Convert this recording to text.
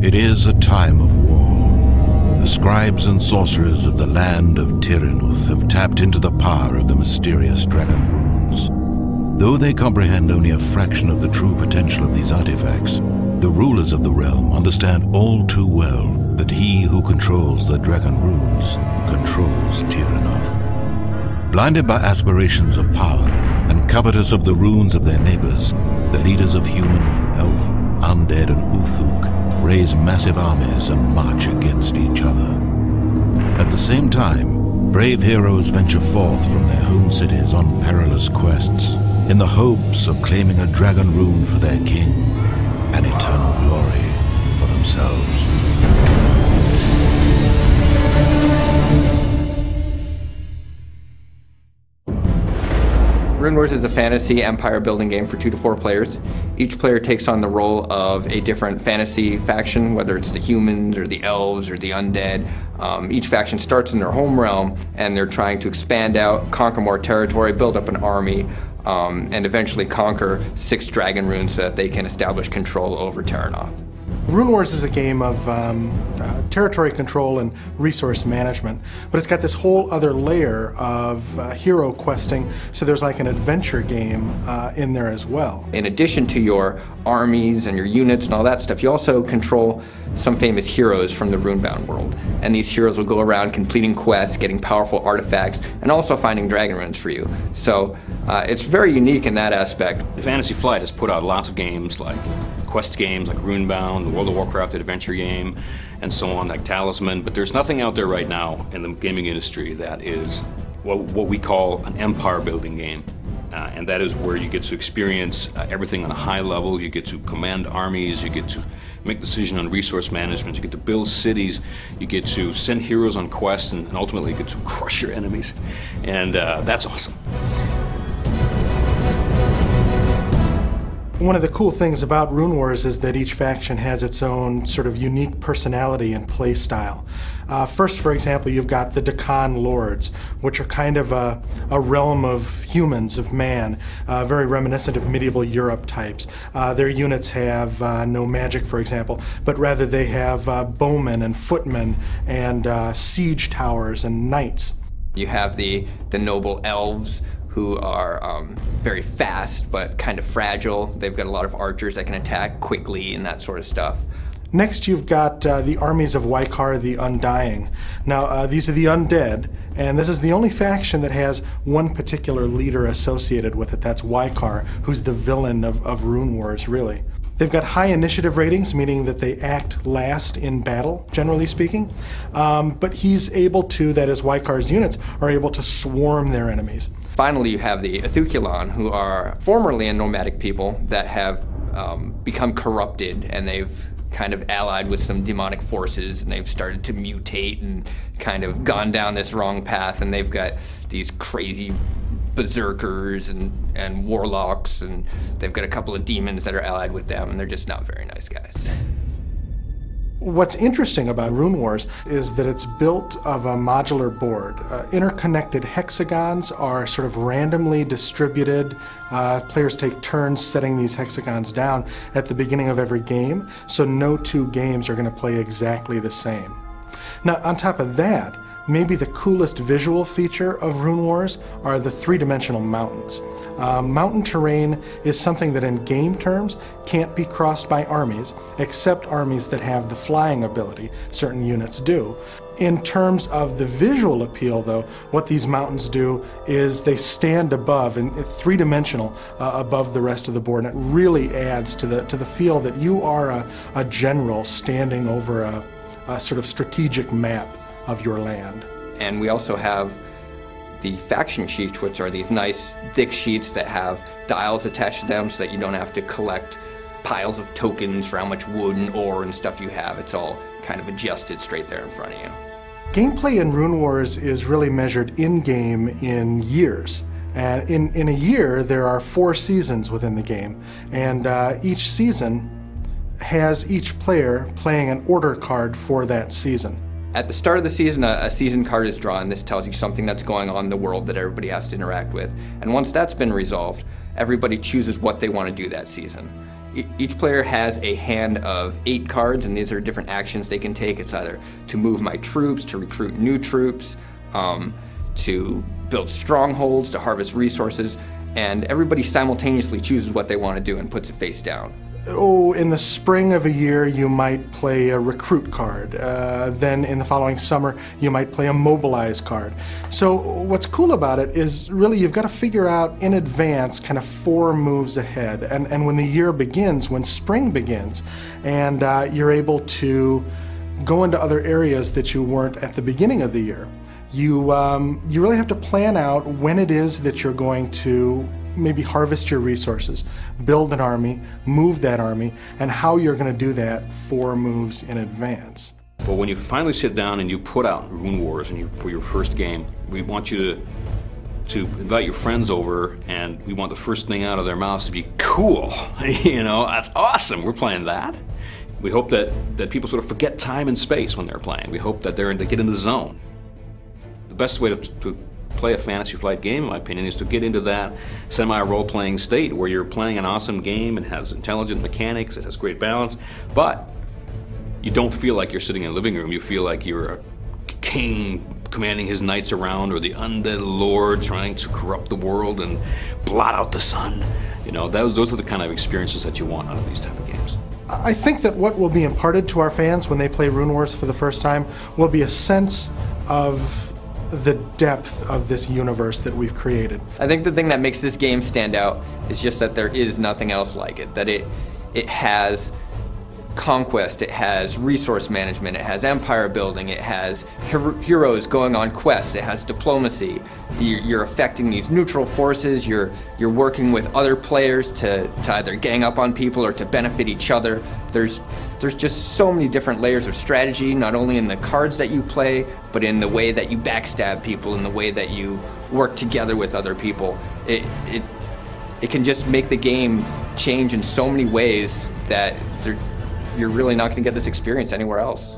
It is a time of war. The scribes and sorcerers of the land of Tyrannus have tapped into the power of the mysterious dragon runes. Though they comprehend only a fraction of the true potential of these artifacts, the rulers of the realm understand all too well that he who controls the dragon runes controls Tyrannus. Blinded by aspirations of power and covetous of the runes of their neighbors, the leaders of human, elf, undead, and Uthuk raise massive armies and march against each other. At the same time, brave heroes venture forth from their home cities on perilous quests in the hopes of claiming a dragon rune for their king and eternal glory for themselves. Runewars is a fantasy empire building game for 2 to 4 players. Each player takes on the role of a different fantasy faction, whether it's the humans or the elves or the undead. Each faction starts in their home realm and they're trying to expand out, conquer more territory, build up an army, and eventually conquer 6 dragon runes so that they can establish control over Tyrannus. Runewars is a game of territory control and resource management, but it's got this whole other layer of hero questing, so there's like an adventure game in there as well. In addition to your armies and your units and all that stuff, you also control some famous heroes from the Runebound world. And these heroes will go around completing quests, getting powerful artifacts, and also finding dragon runes for you. So it's very unique in that aspect. Fantasy Flight has put out lots of games like quest games like Runebound, the World of Warcraft adventure game, and so on, like Talisman, but there's nothing out there right now in the gaming industry that is what we call an empire building game. And that is where you get to experience everything on a high level. You get to command armies, you get to make decisions on resource management, you get to build cities, you get to send heroes on quests, and ultimately you get to crush your enemies. And that's awesome. One of the cool things about Runewars is that each faction has its own sort of unique personality and play style. First, for example, you've got the Deccan Lords, which are kind of a realm of humans, of man, very reminiscent of medieval Europe types. Their units have no magic, for example, but rather they have bowmen and footmen and siege towers and knights. You have the noble elves, who are very fast but kind of fragile. They've got a lot of archers that can attack quickly and that sort of stuff. Next, you've got the armies of Wykar the Undying. Now, these are the undead, and this is the only faction that has one particular leader associated with it. That's Wykar, who's the villain of Runewars, really. They've got high initiative ratings, meaning that they act last in battle, generally speaking. But he's able to, that is, Wykar's units are able to swarm their enemies. Finally, you have the Ethukulan, who are formerly a nomadic people that have become corrupted, and they've kind of allied with some demonic forces, and they've started to mutate and kind of gone down this wrong path, and they've got these crazy berserkers and warlocks, and they've got a couple of demons that are allied with them, and they're just not very nice guys. What's interesting about Runewars is that it's built of a modular board. Interconnected hexagons are sort of randomly distributed. Players take turns setting these hexagons down at the beginning of every game, so no 2 games are going to play exactly the same. Now, on top of that, maybe the coolest visual feature of Runewars are the 3-dimensional mountains. Mountain terrain is something that in game terms can't be crossed by armies, except armies that have the flying ability. Certain units do. In terms of the visual appeal, though, what these mountains do is they stand above, and 3-dimensional, above the rest of the board, and it really adds to the feel that you are a general standing over a sort of strategic map of your land. And we also have the faction sheets, which are these nice thick sheets that have dials attached to them so that you don't have to collect piles of tokens for how much wood and ore and stuff you have. It's all kind of adjusted straight there in front of you. Gameplay in Runewars is really measured in-game in years. And in a year, there are 4 seasons within the game, and each season has each player playing an order card for that season. At the start of the season, a season card is drawn. This tells you something that's going on in the world that everybody has to interact with. And once that's been resolved, everybody chooses what they want to do that season. each player has a hand of 8 cards, and these are different actions they can take. It's either to move my troops, to recruit new troops, to build strongholds, to harvest resources, and everybody simultaneously chooses what they want to do and puts it face down. Oh, in the spring of a year, you might play a recruit card. Then in the following summer, you might play a mobilize card. So what's cool about it is really you've got to figure out in advance kind of 4 moves ahead. And when the year begins, when spring begins, and you're able to go into other areas that you weren't at the beginning of the year, you really have to plan out when it is that you're going to maybe harvest your resources, build an army, move that army, and how you're going to do that 4 moves in advance. But when you finally sit down and you put out Runewars for your first game, we want you to invite your friends over, and we want the first thing out of their mouths to be cool. You know, that's awesome, we're playing that. We hope that people sort of forget time and space when they're playing. We hope that they get in the zone. The best way to play a Fantasy Flight game, in my opinion, is to get into that semi-role-playing state where you're playing an awesome game. It has intelligent mechanics, it has great balance, but you don't feel like you're sitting in a living room. You feel like you're a king commanding his knights around, or the undead lord trying to corrupt the world and blot out the sun. You know, those are the kind of experiences that you want out of these type of games. I think that what will be imparted to our fans when they play Runewars for the first time will be a sense of the depth of this universe that we've created. I think the thing that makes this game stand out is just that there is nothing else like it. That it has conquest, it has resource management, it has empire building, it has heroes going on quests, it has diplomacy. You're affecting these neutral forces, you're working with other players to either gang up on people or to benefit each other. There's just so many different layers of strategy, not only in the cards that you play, but in the way that you backstab people, in the way that you work together with other people. It can just make the game change in so many ways that you're really not going to get this experience anywhere else.